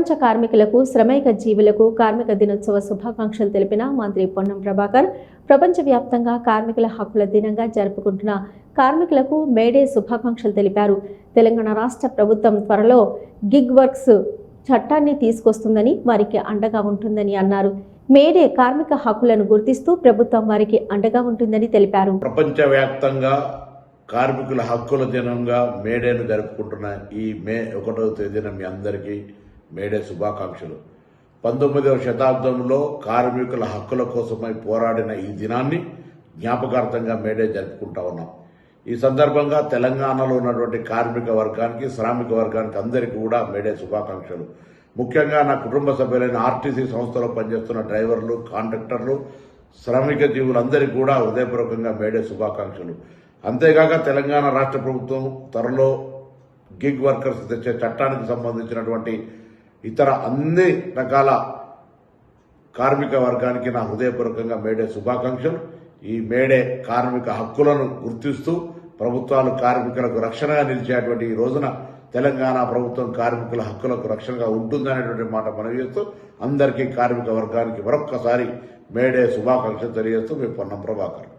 ప్రపంచ కార్మికులకు, శ్రమైక జీవులకు కార్మిక దినోత్సవ శుభాకాంక్షలు తెలిపిన మంత్రి పొన్నం ప్రభాకర్ ప్రపంచవ్యాప్తంగా కార్మికుల హక్కుల దినంగా జరుపుకుంటున్న కార్మికులకు మేడే శుభాకాంక్షలు తెలిపారు. తెలంగాణ రాష్ట్ర ప్రభుత్వం త్వరలో గిగ్ వర్క్స్ చట్టాన్ని తీసుకొస్తుందని, వారికి అండగా ఉంటుందని అన్నారు. మేడే కార్మిక హక్కులను గుర్తిస్తూ ప్రభుత్వం వారికి అండగా ఉంటుందని తెలిపారు. ప్రపంచవ్యాప్తంగా కార్మికుల హక్కుల దినంగా మేడేను జరుపుకుంటున్న ఈ మే 1వ తేదీన మీ అందరికీ మేడే శుభాకాంక్షలు. 19వ శతాబ్దంలో కార్మికుల హక్కుల కోసమై పోరాడిన ఈ దినాన్ని జ్ఞాపకార్థంగా మేడే జరుపుకుంటా ఉన్నాం. ఈ సందర్భంగా తెలంగాణలో ఉన్నటువంటి కార్మిక వర్గానికి, శ్రామిక వర్గానికి అందరికీ కూడా మేడే శుభాకాంక్షలు. ముఖ్యంగా నా కుటుంబ సభ్యులైన ఆర్టీసీ సంస్థలో పనిచేస్తున్న డ్రైవర్లు, కాంట్రాక్టర్లు, శ్రామిక జీవులందరికీ కూడా హృదయపూర్వకంగా మేడే శుభాకాంక్షలు. అంతేగాక తెలంగాణ రాష్ట్ర ప్రభుత్వం త్వరలో గిగ్ వర్కర్స్ తెచ్చే చట్టానికి సంబంధించినటువంటి ఇతర అన్ని రకాల కార్మిక వర్గానికి నా హృదయపూర్వకంగా మేడే శుభాకాంక్షలు. ఈ మేడే కార్మిక హక్కులను గుర్తిస్తూ ప్రభుత్వాలు కార్మికులకు రక్షణగా నిలిచేటువంటి ఈ రోజున తెలంగాణ ప్రభుత్వం కార్మికుల హక్కులకు రక్షణగా ఉంటుందనేటువంటి మాట మనవి చేస్తూ అందరికీ కార్మిక వర్గానికి మరొక్కసారి మేడే శుభాకాంక్షలు తెలియజేస్తూ మీ పొన్నం ప్రభాకర్.